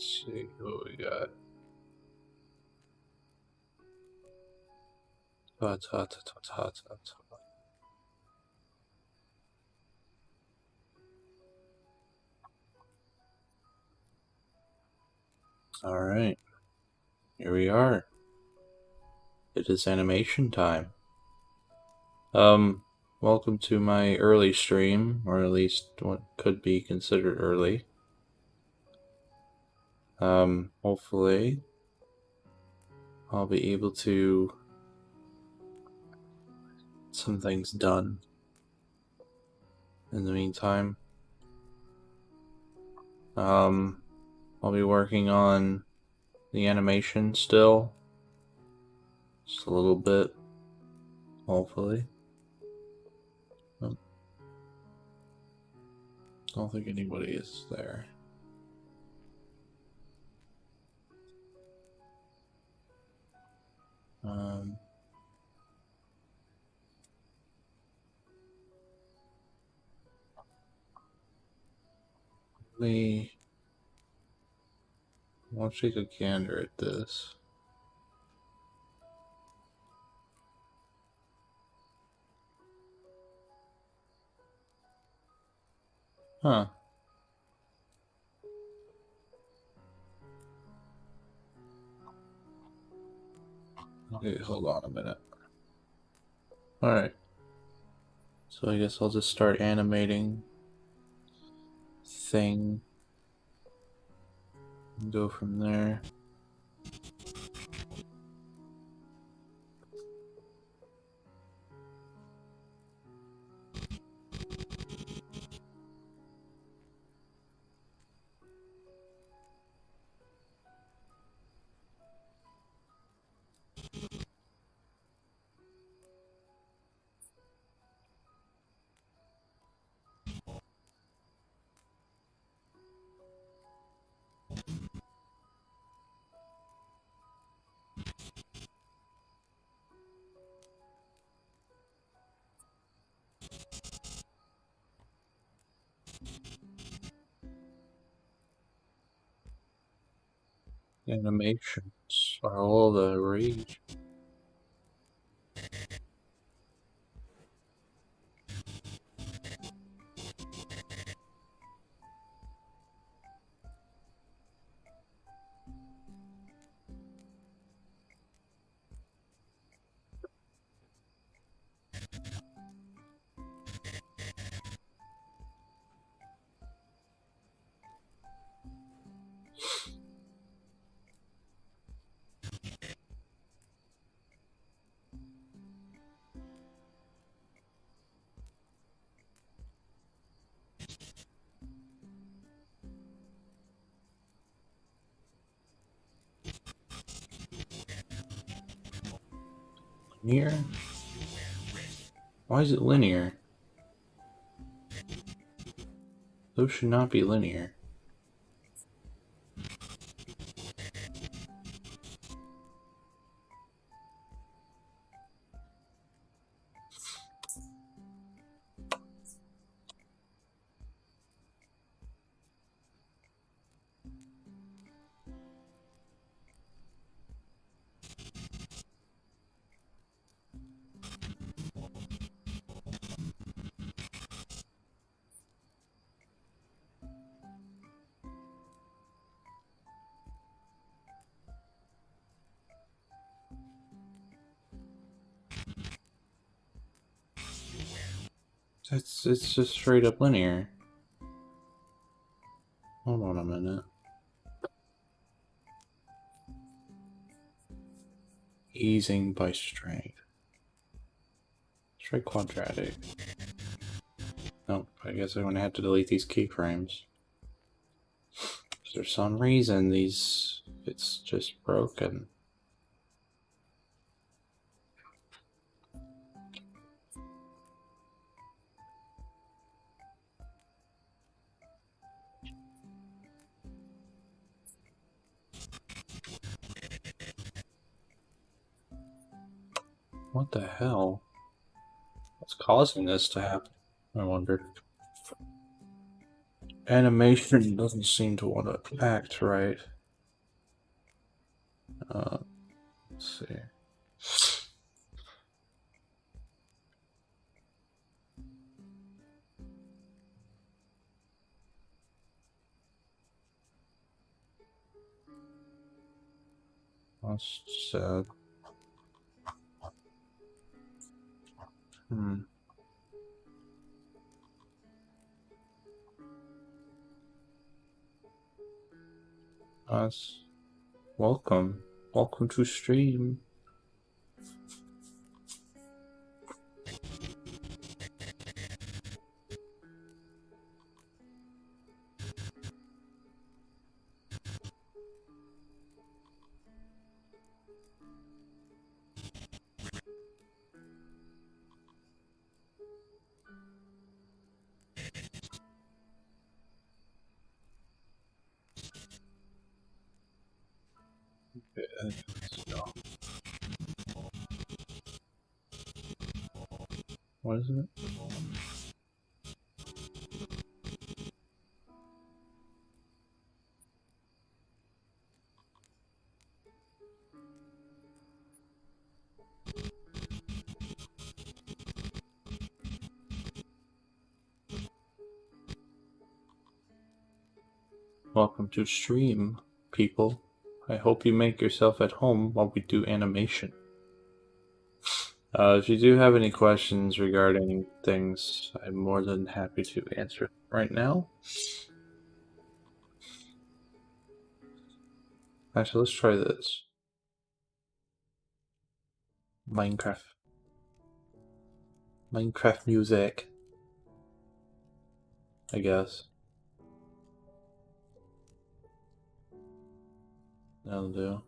Let's see what we got. Alright, here we are. It is animation time. Welcome to my early stream, or at least what could be considered early. Hopefully I'll be able to get some things done. In the meantime, I'll be working on the animation still. Just a little bit, hopefully. I don't think anybody is there. I'll take a gander at this. Huh. Okay, hold on a minute. Alright. So I guess I'll just start animating thing and go from there. Animations are all the rage. Linear? Why is it linear? Those should not be linear. It's just straight up linear. Hold on a minute. Easing by strength. Let's try quadratic. Nope, I guess I'm gonna have to delete these keyframes. For some reason, it's just broken. What the hell? What's causing this to happen? I wonder. Animation doesn't seem to want to act right. Let's see. That's sad. Us. Welcome. Welcome to stream. What is it? Welcome to stream, people. I hope you make yourself at home while we do animation. If you do have any questions regarding things, I'm more than happy to answer right now. Actually, let's try this. Minecraft music, I guess. That'll do.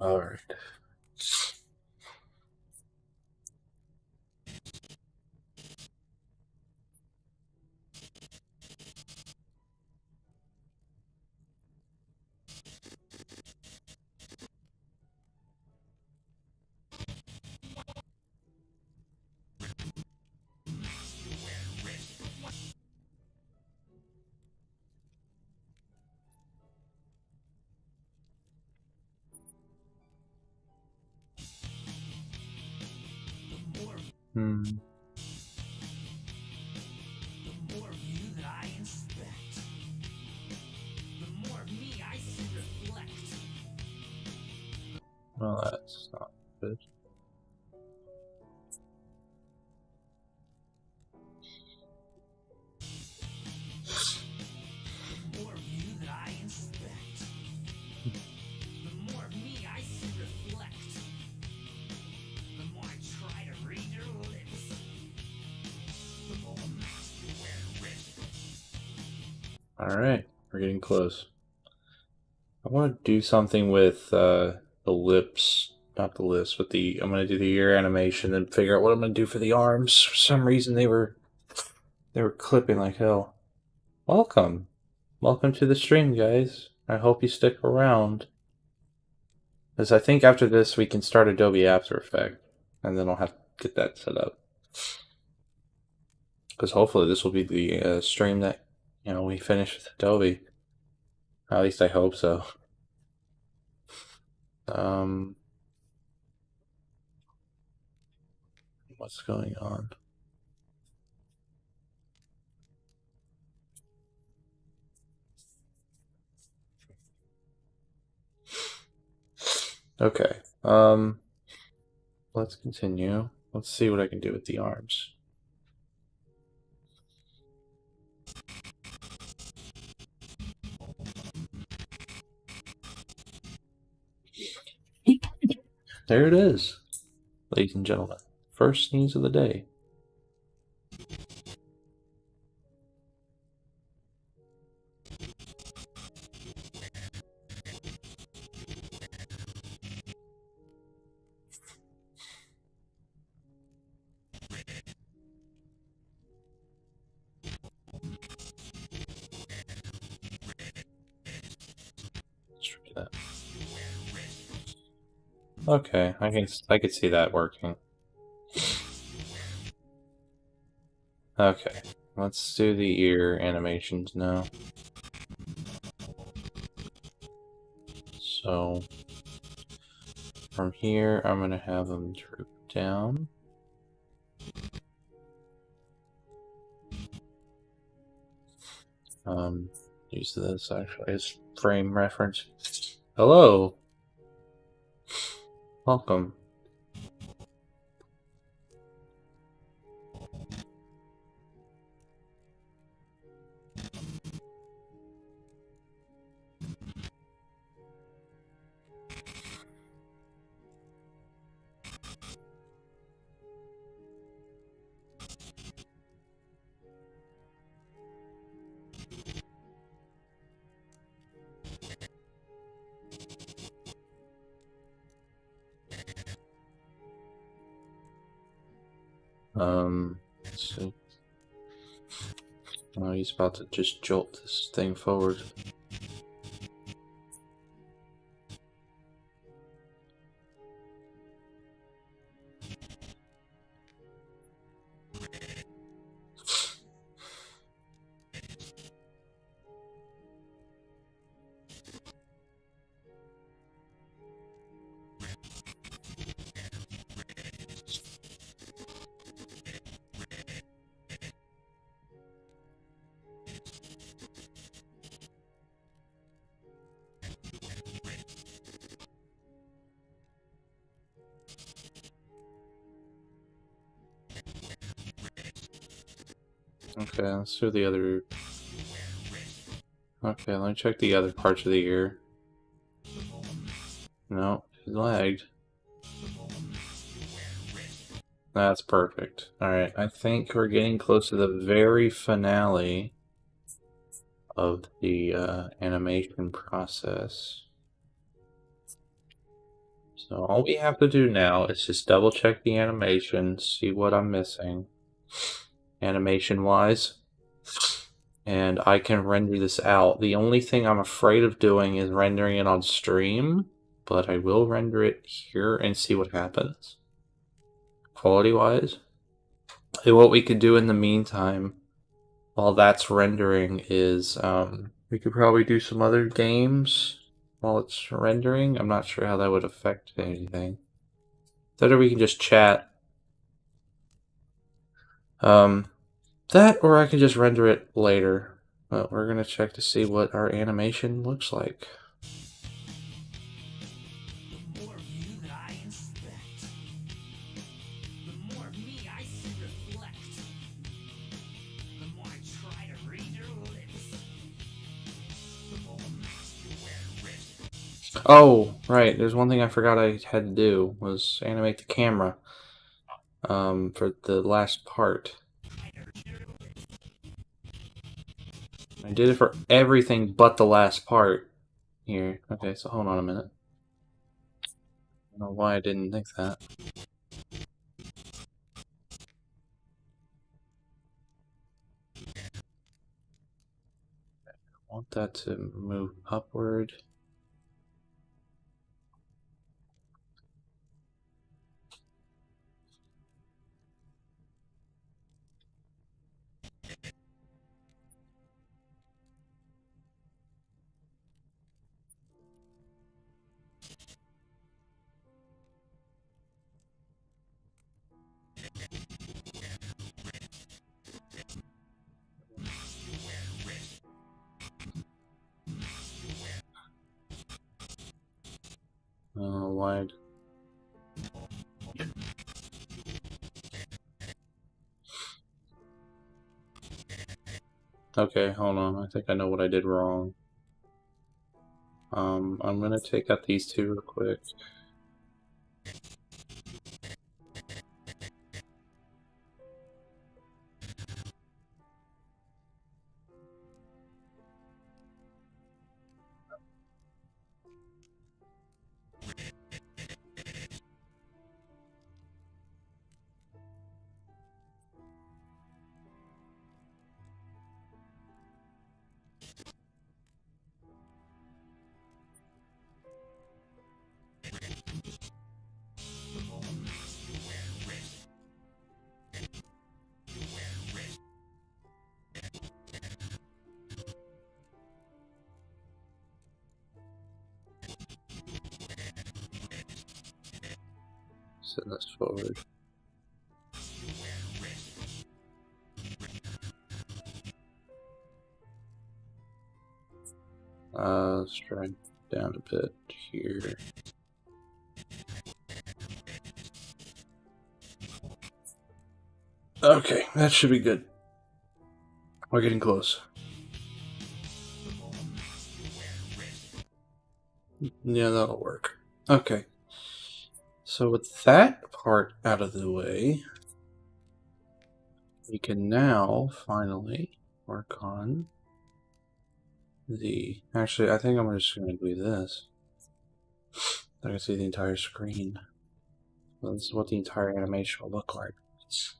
Alright. The more of you that I inspect, the more of me I see reflect. Well, that's not good. The more of you that I inspect, the more of me I see reflect. The more I try to read your lips, the more mask you wear wrist. Alright, we're getting close. I want to do something with the lips, not the lips, but I'm going to do the ear animation and figure out what I'm going to do for the arms. For some reason they were clipping like hell. Welcome to the stream, guys. I hope you stick around, because I think after this we can start Adobe After Effects, and then I'll have to get that set up. Because hopefully this will be the stream that we finish with Adobe. At least I hope so. What's going on? Okay. Let's continue. Let's see what I can do with the arms. There it is, ladies and gentlemen. First sneeze of the day. Let's try that. Okay, I can see that working. Okay, let's do the ear animations now. So from here, I'm gonna have them droop down. Use this actually as frame reference. Hello, welcome. So, oh, he's about to just jolt this thing forward. Okay, let's do the other. Okay, let me check the other parts of the ear. No, it lagged. That's perfect. Alright, I think we're getting close to the very finale of the animation process. So all we have to do now is just double check the animation, see what I'm missing animation wise, and I can render this out. The only thing I'm afraid of doing is rendering it on stream, but I will render it here and see what happens quality wise. And what we could do in the meantime while that's rendering is we could probably do some other games while it's rendering. I'm not sure how that would affect anything. That or we can just chat. That or I can just render it later. But we're gonna check to see what our animation looks like. The more of you that I inspect, the more of me I see reflect, the more I try to read your lips, the more mask you wear wrist. Oh, right. There's one thing I forgot I had to do was animate the camera for the last part. I did it for everything but the last part here. Okay, so hold on a minute. I don't know why I didn't think that. I want that to move upward. Wide. Okay, hold on. I think I know what I did wrong. I'm gonna take out these two real quick. Send this forward. Let's drag down a bit here. Okay, that should be good. We're getting close. Yeah, that'll work. Okay. So with that part out of the way, we can now finally work on the... Actually, I think I'm just going to do this. I can see the entire screen. So this is what the entire animation will look like.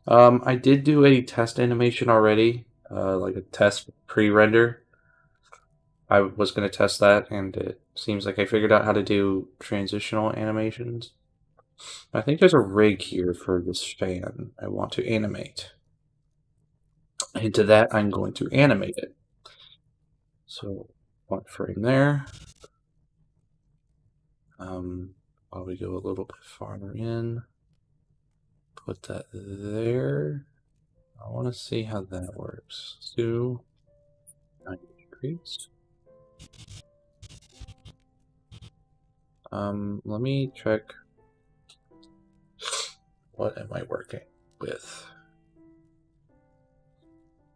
I did do a test animation already, like a test pre-render. I was going to test that, and it seems like I figured out how to do transitional animations. I think there's a rig here for this fan I want to animate. And to that, I'm going to animate it. So, one frame there. While we go a little bit farther in, put that there. I want to see how that works. Let's do 90 degrees. Let me check. What am I working with?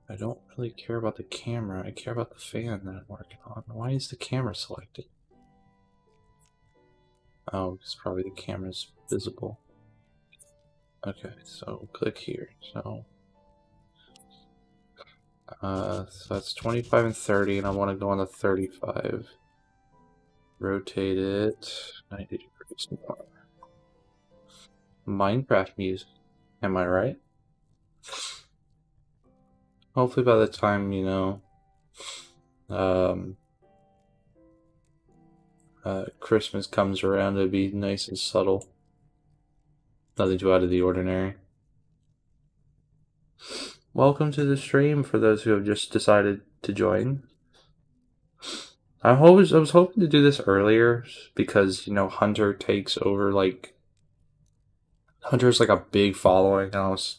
I don't really care about the camera. I care about the fan that I'm working on. Why is the camera selected? Oh, it's probably the camera's visible. Okay, so click here. So that's 25 and 30, and I want to go on the 35. Rotate it 90 degrees more. Minecraft music. Am I right? Hopefully by the time, you know, Christmas comes around, it'll be nice and subtle. Nothing too out of the ordinary. Welcome to the stream for those who have just decided to join. I was hoping to do this earlier because, you know, Hunter takes over, like, Hunter's like a big following, and I was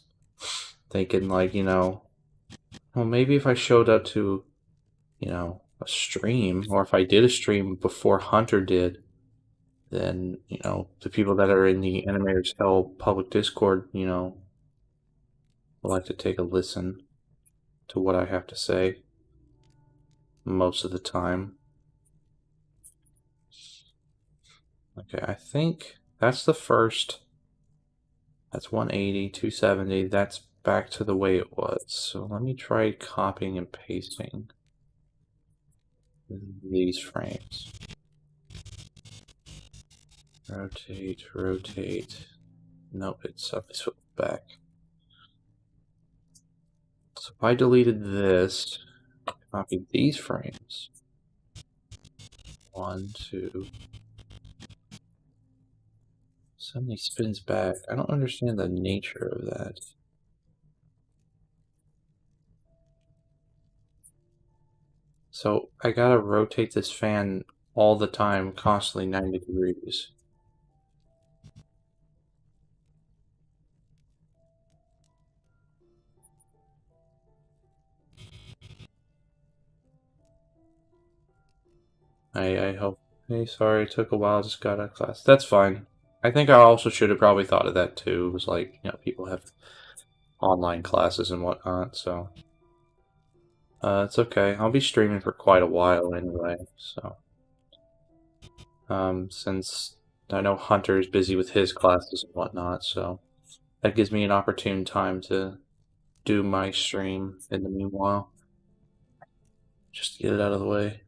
thinking, like, you know, well, maybe if I showed up to, you know, a stream, or if I did a stream before Hunter did, then, you know, the people that are in the Animators Hell public Discord, you know, will like to take a listen to what I have to say most of the time. Okay, I think that's the first. That's 180, 270. That's back to the way it was. So let me try copying and pasting these frames. Rotate, rotate. Nope, it's suddenly switched back. So if I deleted this, copy these frames. 1, 2. Suddenly spins back. I don't understand the nature of that. So I gotta rotate this fan all the time, constantly 90 degrees. I hope Hey, sorry, it took a while, just got out of class. That's fine. I think I also should have probably thought of that too. It was like, you know, people have online classes and whatnot, so it's okay. I'll be streaming for quite a while anyway, so since I know Hunter's busy with his classes and whatnot, so that gives me an opportune time to do my stream in the meanwhile. Just to get it out of the way.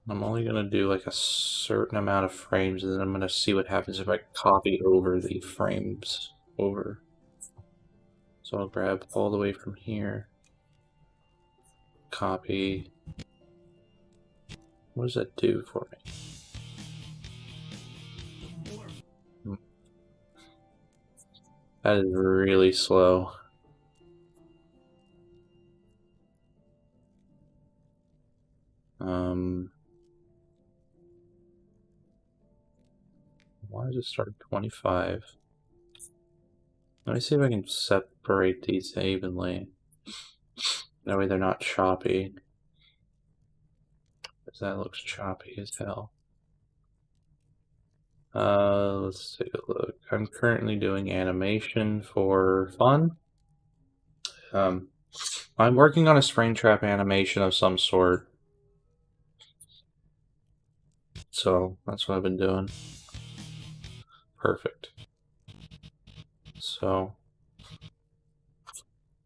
I'm only gonna do like a certain amount of frames, and then I'm gonna see what happens if I copy over the frames over. So I'll grab all the way from here. Copy. What does that do for me? That is really slow. Why does it start at 25? Let me see if I can separate these evenly. That way they're not choppy. Because that looks choppy as hell. Let's take a look. I'm currently doing animation for fun. I'm working on a Springtrap animation of some sort. So that's what I've been doing. Perfect. So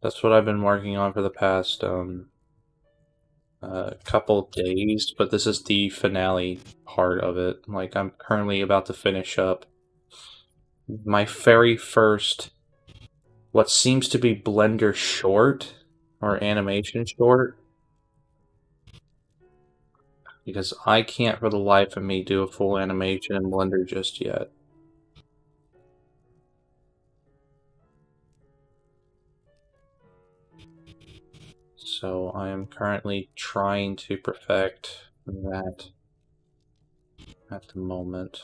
that's what I've been working on for the past couple days, but this is the finale part of it. Like, I'm currently about to finish up my very first, what seems to be Blender short, or animation short, because I can't for the life of me do a full animation in Blender just yet. So I am currently trying to perfect that at the moment.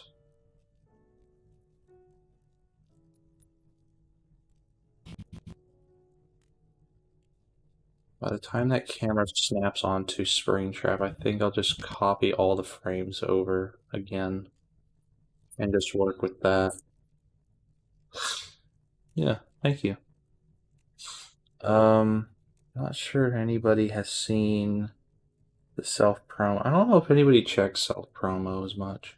By the time that camera snaps onto Springtrap, I think I'll just copy all the frames over again and just work with that. Yeah, thank you. Not sure anybody has seen the self-promo. I don't know if anybody checks self-promo as much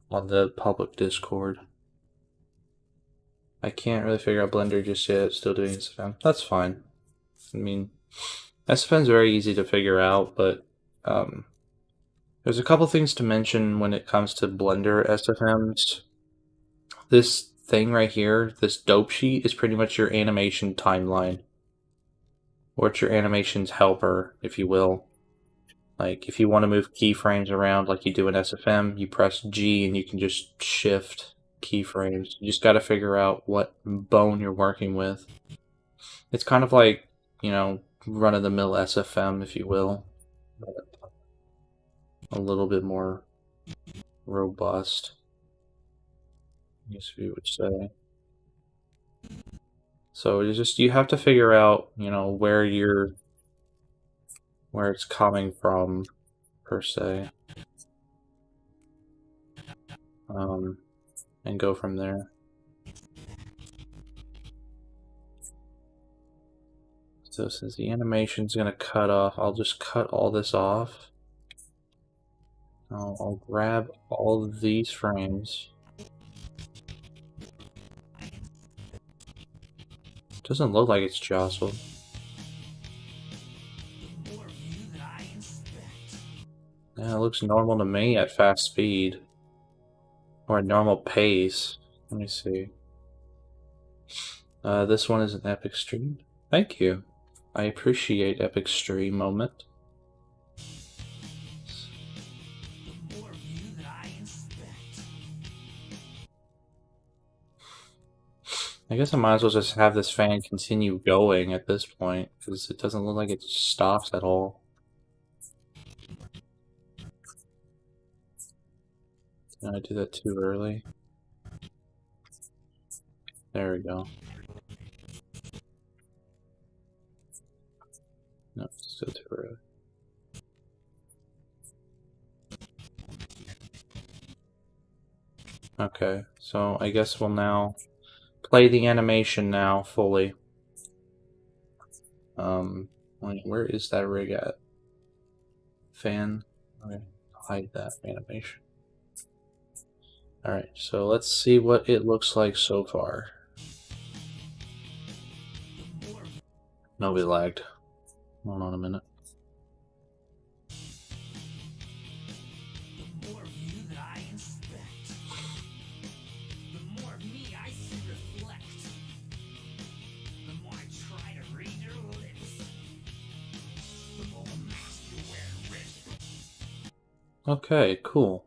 on the public Discord. I can't really figure out Blender just yet, still doing SFM. That's fine. I mean, SFM is very easy to figure out, but there's a couple things to mention when it comes to Blender SFMs. This thing right here, this dope sheet, is pretty much your animation timeline. Or it's your animation's helper, if you will. Like, if you want to move keyframes around like you do in SFM, you press G and you can just shift keyframes. You just got to figure out what bone you're working with. It's kind of like, you know, run-of-the-mill SFM, if you will. But a little bit more robust, I guess you would say. So you have to figure out, you know, where it's coming from, per se. And go from there. So since the animation's gonna cut off, I'll just cut all this off. I'll grab all of these frames. Doesn't look like it's jostled. Yeah, it looks normal to me at fast speed. Or at normal pace. Let me see. This one is an epic stream. Thank you. I appreciate epic stream moment. I guess I might as well just have this fan continue going at this point, because it doesn't look like it stops at all. Did I do that too early? There we go. No, still too early. Okay, so I guess we'll now play the animation now fully. Where is that rig at? Fan. Okay, hide that animation. Alright, so let's see what it looks like so far. No, we lagged. Hold on a minute. The more of you that I inspect, the more of me I see reflect. The more I try to read your lips, the more mask you wear wrist. Okay, cool.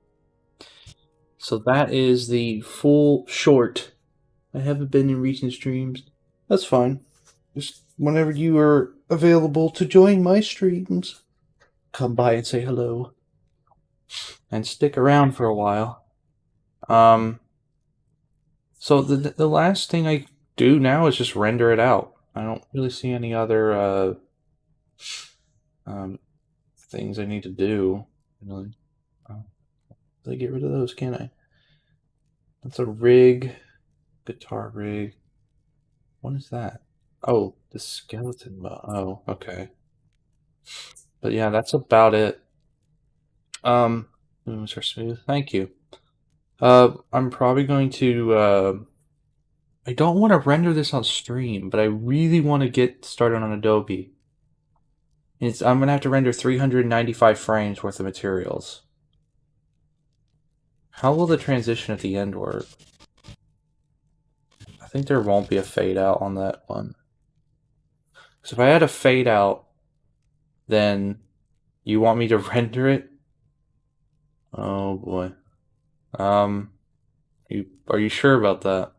So that is the full short. I haven't been in recent streams. That's fine. Just whenever you are available to join my streams, come by and say hello. And stick around for a while. So the last thing I do now is just render it out. I don't really see any other things I need to do. Really. I get rid of those, can't I? That's a rig. Guitar rig. What is that? Oh, the skeleton. Oh, okay. But yeah, that's about it. Mr. Smooth, thank you. I'm probably going to. I don't want to render this on stream, but I really want to get started on Adobe. I'm gonna have to render 395 frames worth of materials. How will the transition at the end work? I think there won't be a fade out on that one. So if I had a fade out, then you want me to render it? Oh boy. Are you sure about that?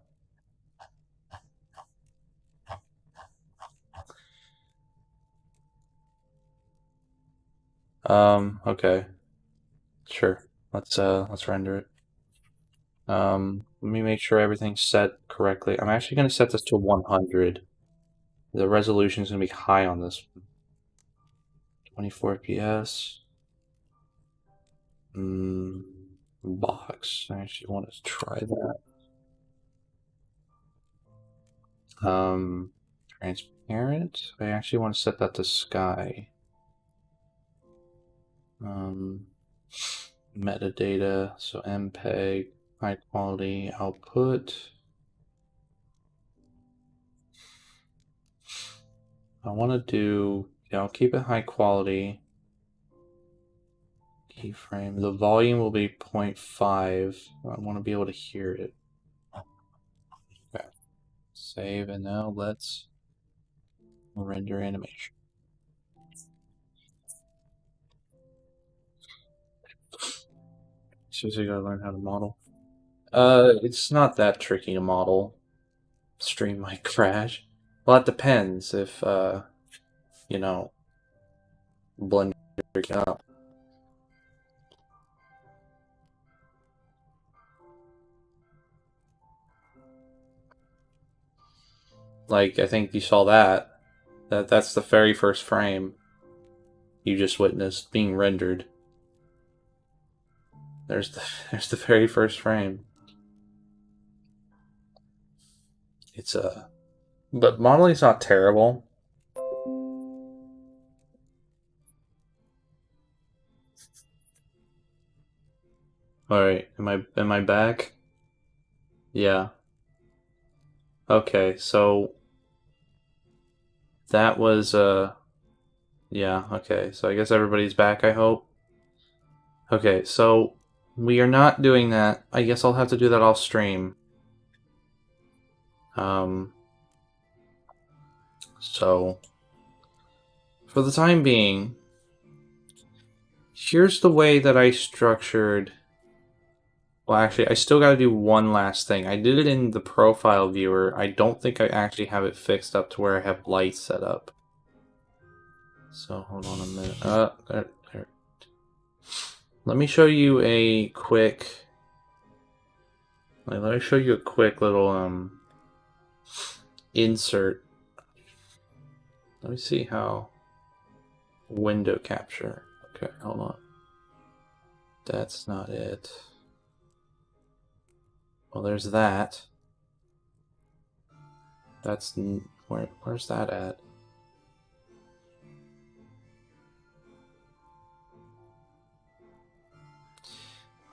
Okay. Sure. Let's render it. Let me make sure everything's set correctly. I'm actually gonna set this to 100. The resolution is gonna be high on this one. 24 FPS. Box. I actually want to try that. Transparent. I actually want to set that to sky. Metadata. So MPEG. High quality output. I want to do. Yeah, I'll keep it high quality. Keyframe. The volume will be 0.5. I want to be able to hear it. Okay. Save, and now let's render animation. Seriously, gotta learn how to model. It's not that tricky to model. Stream might crash. Well, it depends if, you know, Blender up. Like, I think you saw that. That's the very first frame you just witnessed being rendered. There's the very first frame. It's but modeling's not terrible. Alright, am I back? Yeah. Okay, so that was yeah, okay. So I guess everybody's back, I hope. Okay, so we are not doing that. I guess I'll have to do that off stream. So for the time being, here's the way that I structured. Well, actually, I still got to do one last thing. I did it in the profile viewer. I don't think I actually have it fixed up to where I have lights set up. So hold on a minute. There. Let me show you a quick. Let me show you a quick little insert. Let me see how. Window capture. Okay, hold on. That's not it. Well, there's that. That's where's that at?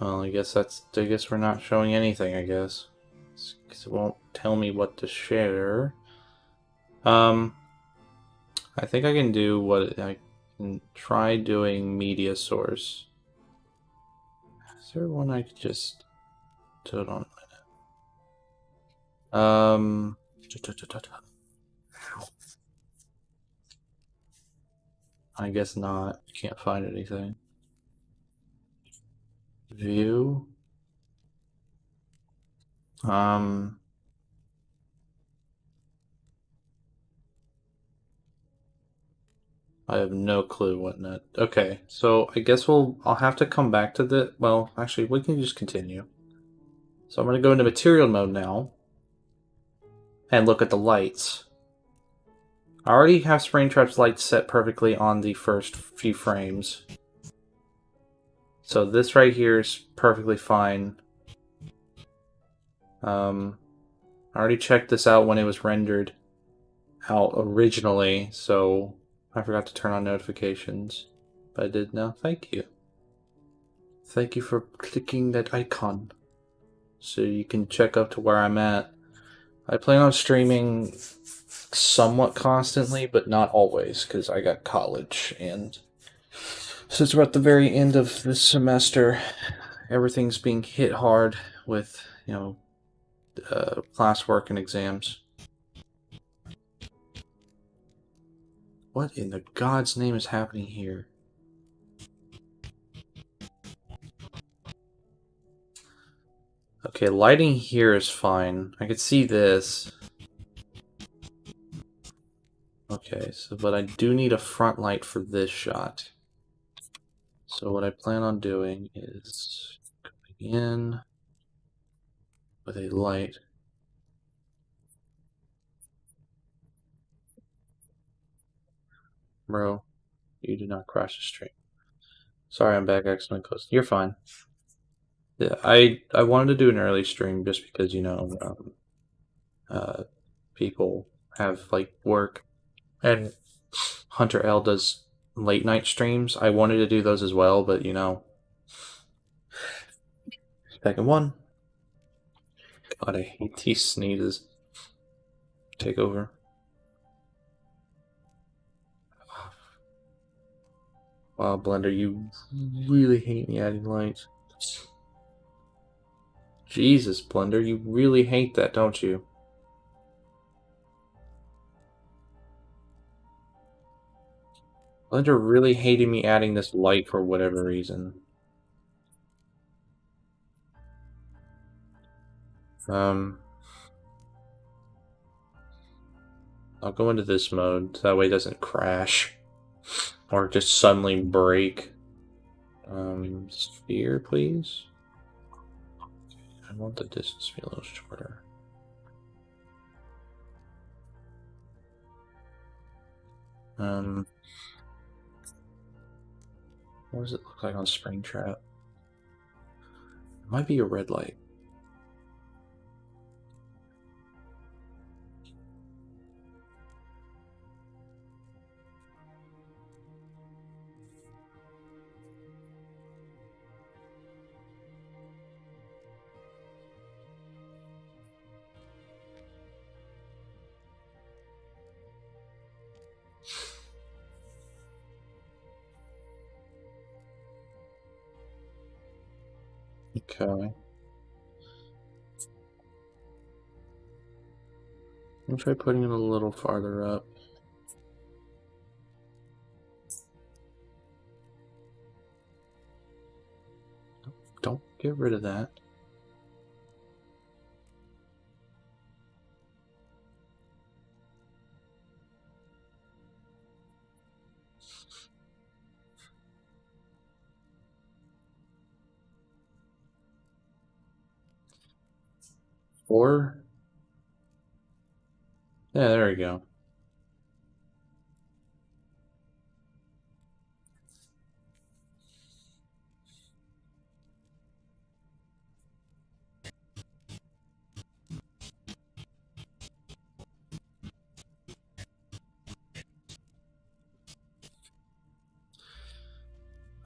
Well, I guess we're not showing anything, I guess. Because it won't tell me what to share. I think I can do what I can try doing media source. Is there one I could just hold on a minute? I guess not. Can't find anything. View. I have no clue what net. Okay, so I guess I'll have to come back to the. Well, actually, we can just continue. So I'm going to go into material mode now and look at the lights. I already have Springtrap's lights set perfectly on the first few frames. So this right here is perfectly fine. I already checked this out when it was rendered out originally, so I forgot to turn on notifications. But I did now. Thank you. Thank you for clicking that icon so you can check up to where I'm at. I plan on streaming somewhat constantly, but not always, because I got college, and since we're at the very end of this semester, everything's being hit hard with, classwork and exams. What in the God's name is happening here? Okay, lighting here is fine. I could see this. Okay, but I do need a front light for this shot. So what I plan on doing is going in with a light. Bro, you did not crash the stream. Sorry, I'm back accidentally close. You're fine. Yeah, I wanted to do an early stream just because, people have, like, work. And Hunter L does late night streams. I wanted to do those as well, but, second one. God, I hate these sneezes. Take over. Wow, Blender, you really hate me adding lights. Jesus, Blender, you really hate that, don't you? Blender really hated me adding this light for whatever reason. I'll go into this mode, so that way it doesn't crash. Or just suddenly break. Sphere, please. I want the distance to be a little shorter. What does it look like on Springtrap? It might be a red light. Okay. I'm gonna try putting it a little farther up. Don't get rid of that. Four. Yeah, there we go.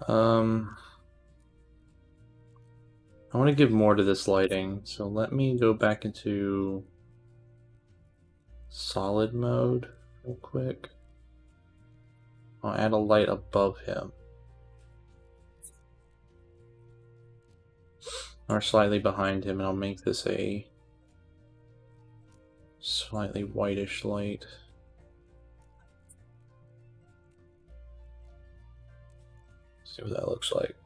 I want to give more to this lighting, so let me go back into solid mode real quick. I'll add a light above him. Or slightly behind him, and I'll make this a slightly whitish light. See what that looks like.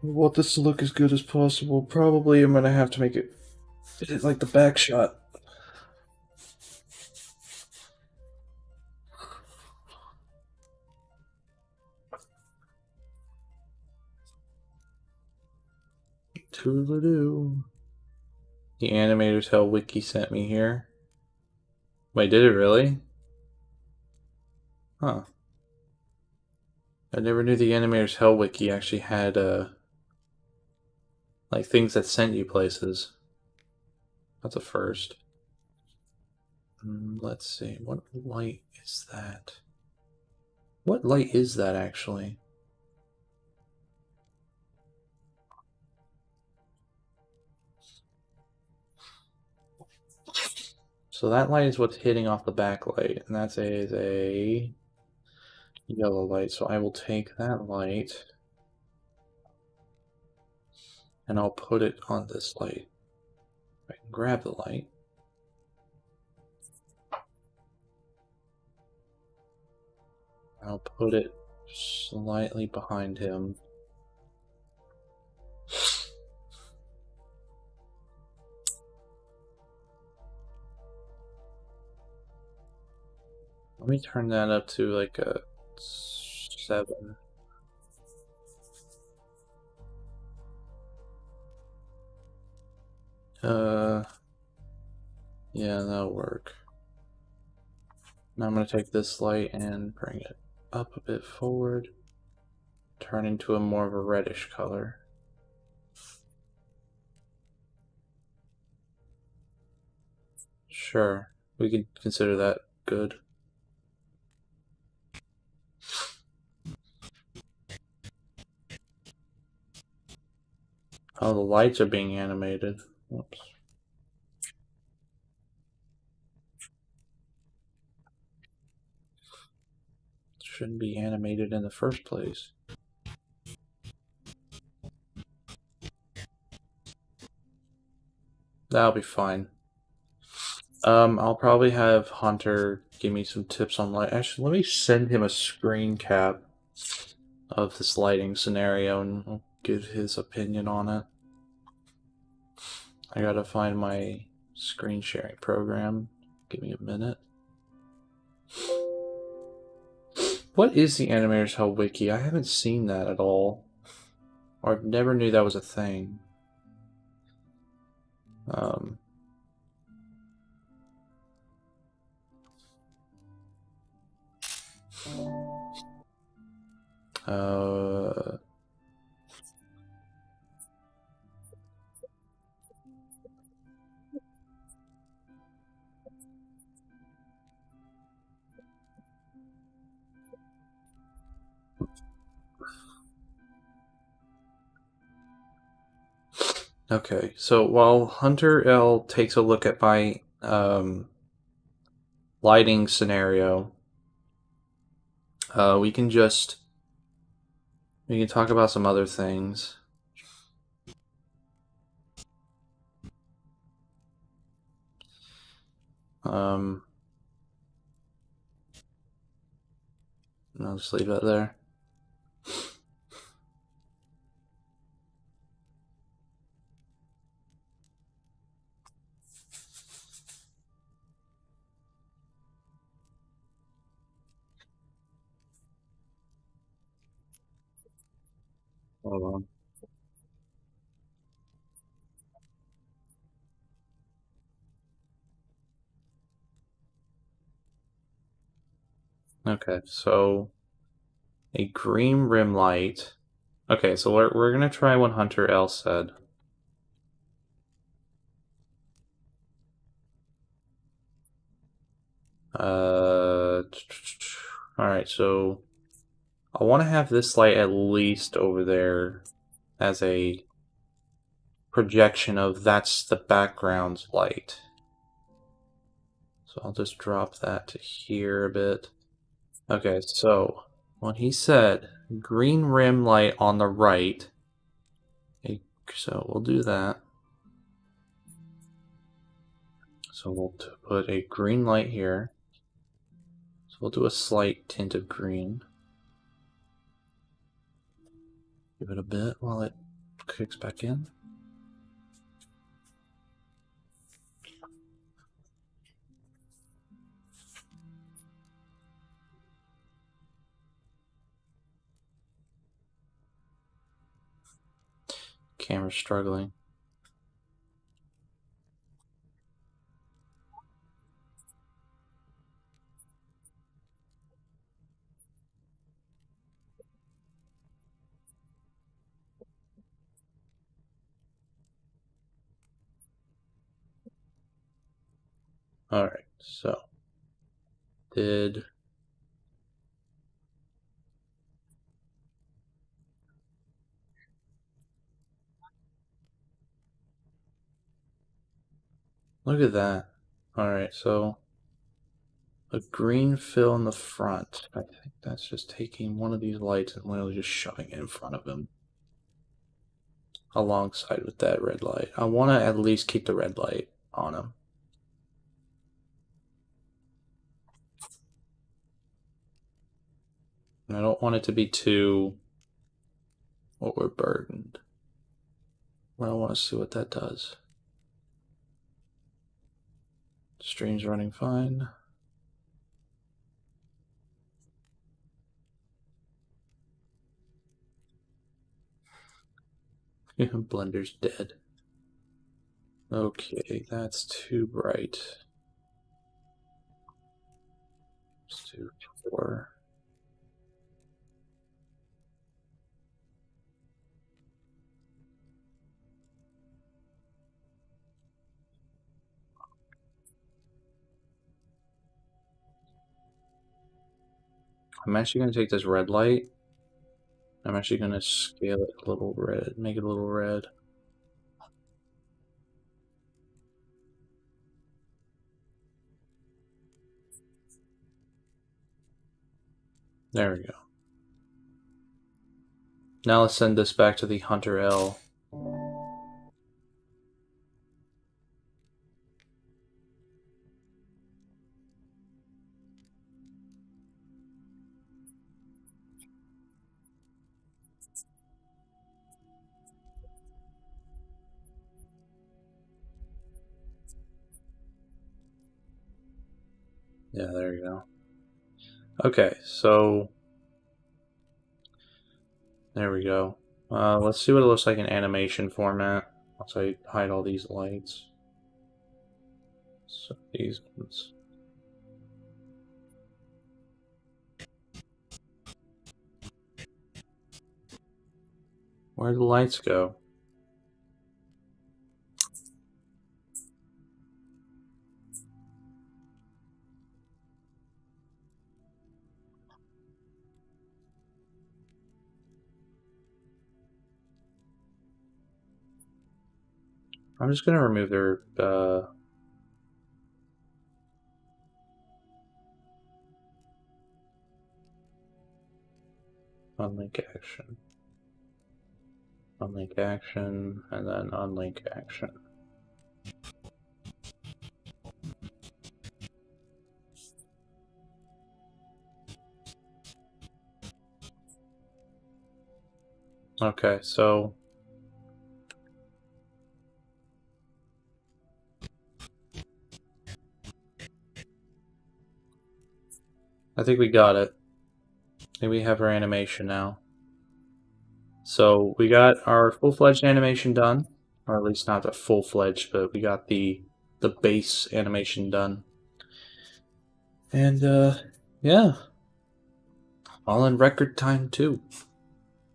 I want this to look as good as possible. Probably I'm gonna have to make it like the back shot. Toodaloo. The Animator's Hell wiki sent me here. Wait, did it really? Huh. I never knew the Animator's Hell wiki actually had like things that sent you places. That's a first. Let's see. What light is that? What light is that actually? So that light is what's hitting off the backlight, and that's a yellow light. So I will take that light and I'll put it on this light. I can grab the light. I'll put it slightly behind him. Let me turn that up to like a 7. Yeah, that'll work. Now I'm going to take this light and bring it up a bit forward, turn into a more of a reddish color. Sure, we could consider that good. Oh, the lights are being animated. Whoops. Shouldn't be animated in the first place. That'll be fine. I'll probably have Hunter give me some tips on light. Actually, let me send him a screen cap of this lighting scenario and I'll give his opinion on it. I gotta find my screen sharing program. Give me a minute. What is the Animator's Hell wiki? I haven't seen that at all. Or I never knew that was a thing. Okay, so while Hunter L takes a look at my lighting scenario, we can talk about some other things. I'll just leave that there. Hold on. Okay, so a green rim light. Okay, so we're gonna try what Hunter L said. Alright, so I want to have this light at least over there as a projection of that's the background's light. So I'll just drop that to here a bit. Okay, so when he said green rim light on the right, so we'll do that. So we'll put a green light here. So we'll do a slight tint of green. Give it a bit while it kicks back in. Camera's struggling. Alright, so look at that. Alright, so a green fill in the front. I think that's just taking one of these lights and literally just shoving it in front of him. Alongside with that red light. I want to at least keep the red light on him. And I don't want it to be too overburdened. I want to see what that does. Stream's running fine. Blender's dead. Okay, that's too bright. Let's do 4. I'm actually going to take this red light. I'm actually going to scale it a little red, make it a little red. There we go. Now let's send this back to the Hunter L. Yeah, there you go. Okay, so there we go. Let's see what it looks like in animation format. Once I hide all these lights. So these ones. Where'd the lights go? I'm just gonna remove their unlink action. Unlink action, and then unlink action. Okay, so I think we got it. I think we have our animation now. So we got our full-fledged animation done, or at least not the full-fledged, but we got the base animation done. And yeah, all in record time too.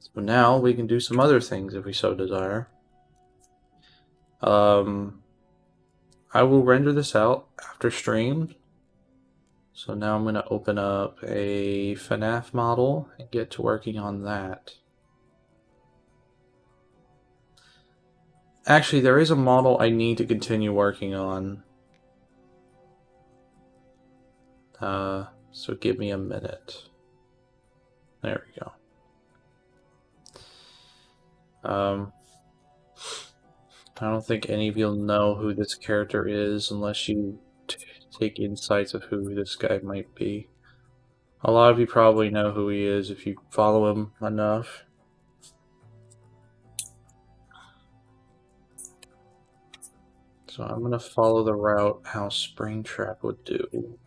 So now we can do some other things if we so desire. I will render this out after stream, So now I'm going to open up a FNAF model and get to working on that. Actually, there is a model I need to continue working on. So give me a minute. There we go. I don't think any of you'll know who this character is unless you take insights of who this guy might be. A lot of you probably know who he is if you follow him enough. So I'm going to follow the route how Springtrap would do.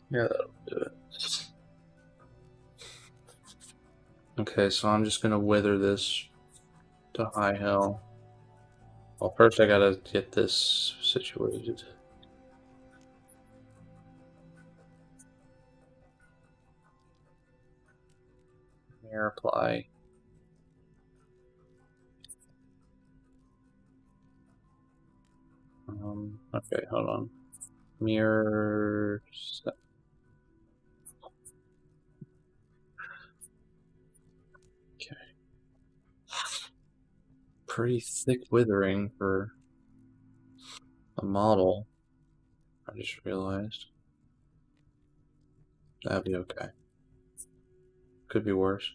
Yeah, that'll do it. Okay, so I'm just gonna wither this to high hell. Well, first I gotta get this situated. Mirror apply. Okay, hold on. Mirror set. Okay. Pretty thick withering for a model. I just realized. That'd be okay. Could be worse.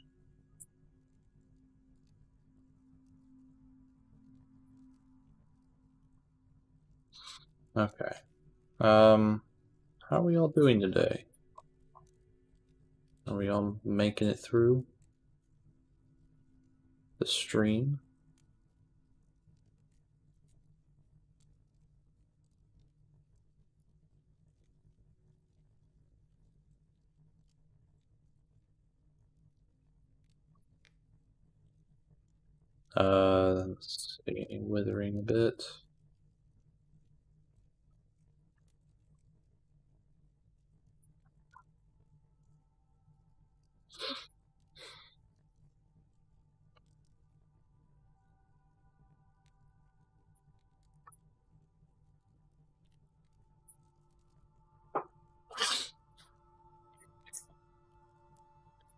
Okay. How are we all doing today? Are we all making it through the stream? Let's see, withering a bit.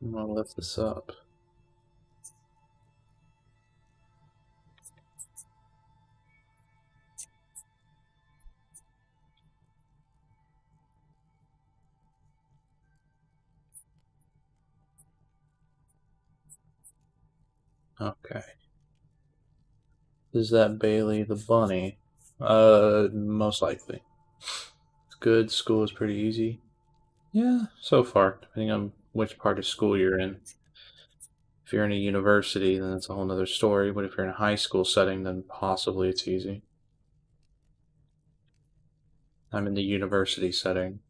I'm gonna lift this up. Okay. Is that Bailey the bunny? Most likely. It's good. School is pretty easy. Yeah, so far, depending on which part of school you're in. If you're in a university, then it's a whole other story, but if you're in a high school setting, then possibly it's easy. I'm in the university setting.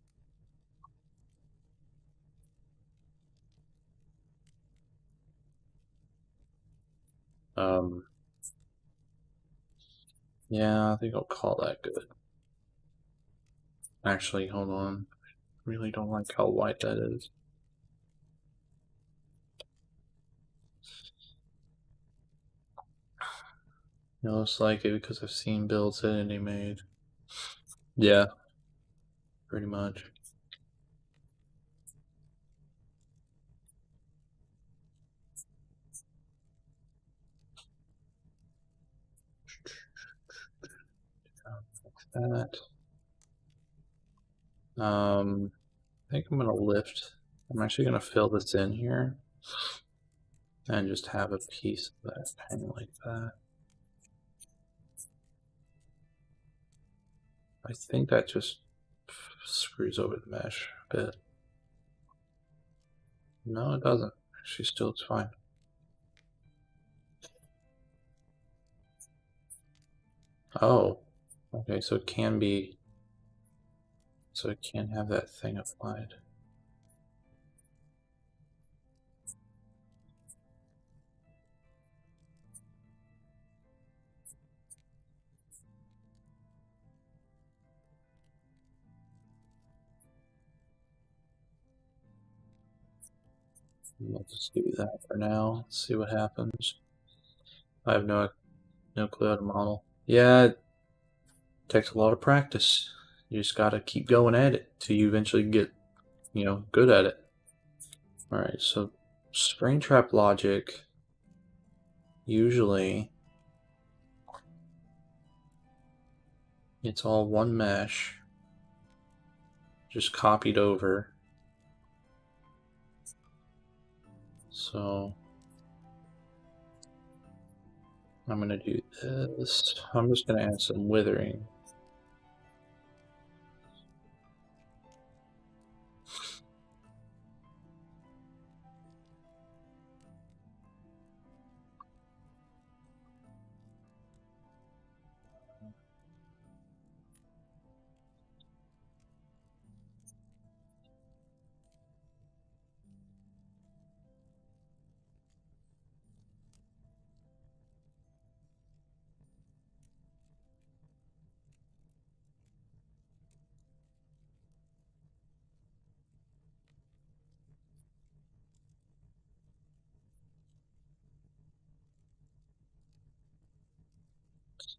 Yeah, I think I'll call that good. Actually, hold on. I really don't like how white that is. It looks like it because I've seen builds that he made. Yeah, pretty much. Like that. I think I'm gonna lift. I'm actually gonna fill this in here and just have a piece of that hang like that. I think that just screws over the mesh a bit. No, it doesn't. Actually, still it's fine. Oh, okay, so it can be. So it can have that thing applied. We'll just do that for now. See what happens. I have no clue how to model. Yeah, it takes a lot of practice. You just gotta keep going at it till you eventually get, good at it. Alright, so Springtrap logic usually it's all one mesh just copied over. So I'm gonna do this. I'm just gonna add some withering.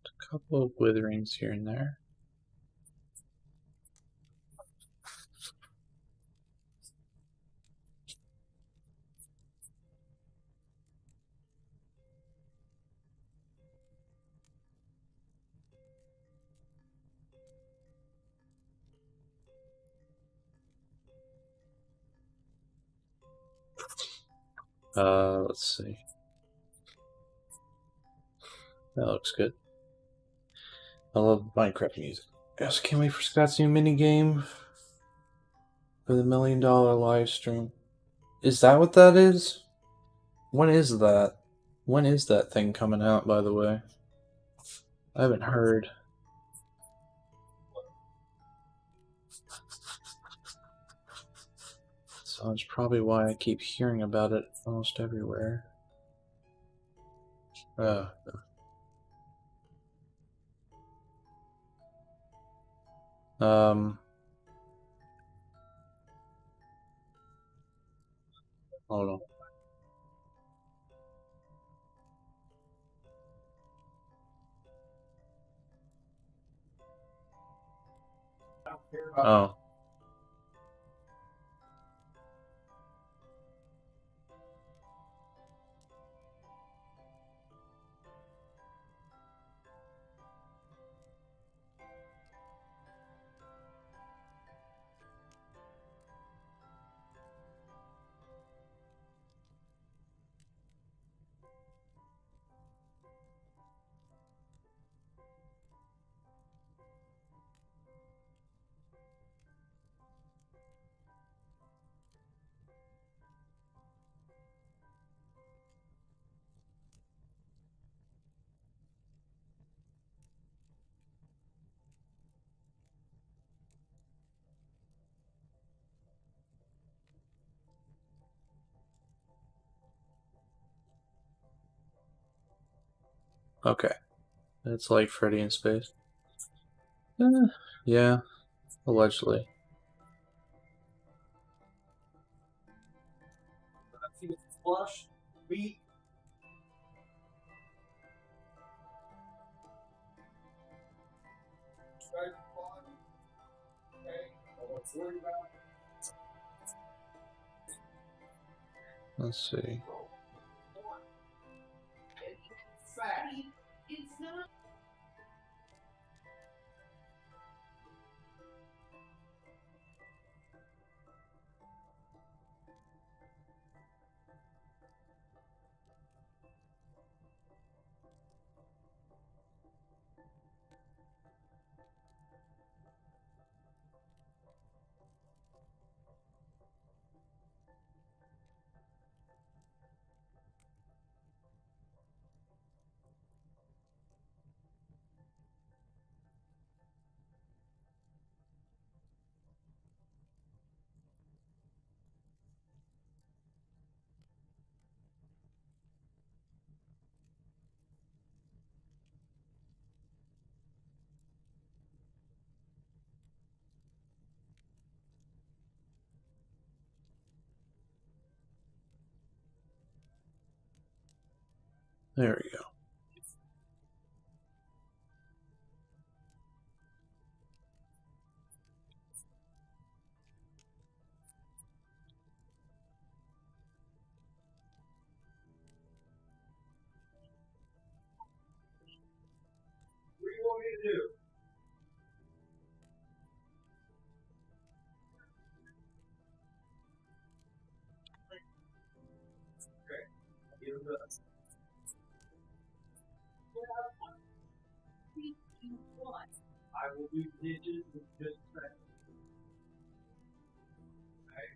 A couple of witherings here and there. Let's see. That looks good. I love Minecraft music. Yes, can't wait for Scott's new minigame for the $1 million live stream. Is that what that is? When is that? When is that thing coming out, by the way? I haven't heard. So that's probably why I keep hearing about it almost everywhere. Hold on. Oh. Okay. It's like Freddy in space. Yeah, allegedly. Flush, beat. Let's see. It's not. There we go. What do you want me to do? Okay. Give him this. I will do digits in just a second. Okay.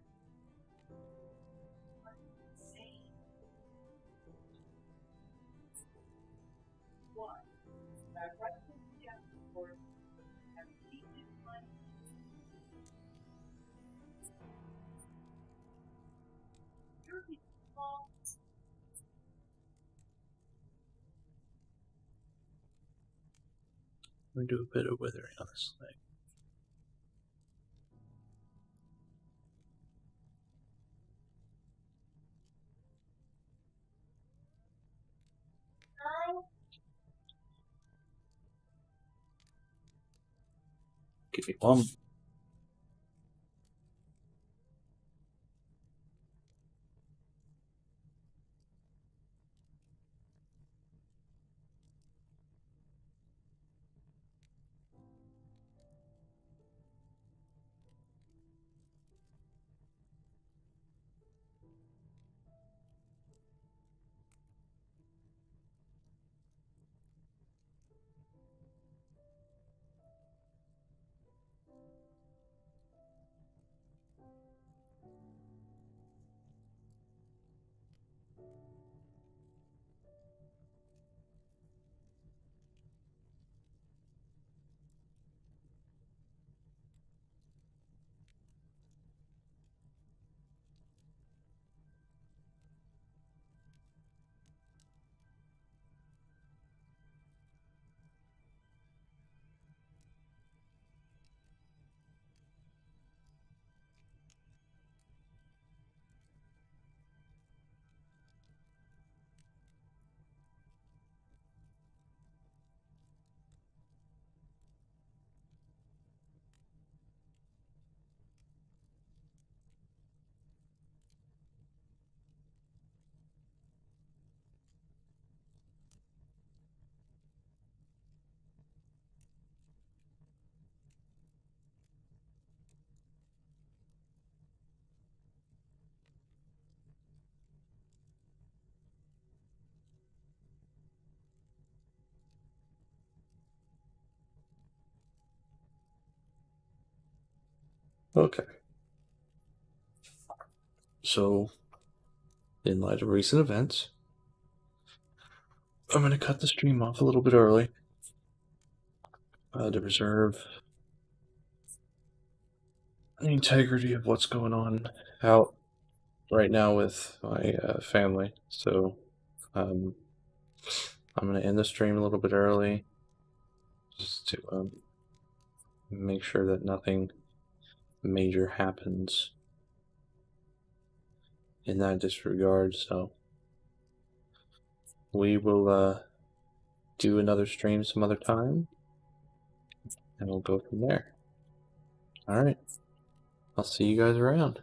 What? That right for Let me do a bit of withering on this thing. Give me one. Okay. So, in light of recent events, I'm going to cut the stream off a little bit early to preserve the integrity of what's going on out right now with my family. So, I'm going to end the stream a little bit early just to make sure that nothing major happens in that disregard. So, we will do another stream some other time, and we'll go from there. All right. I'll see you guys around.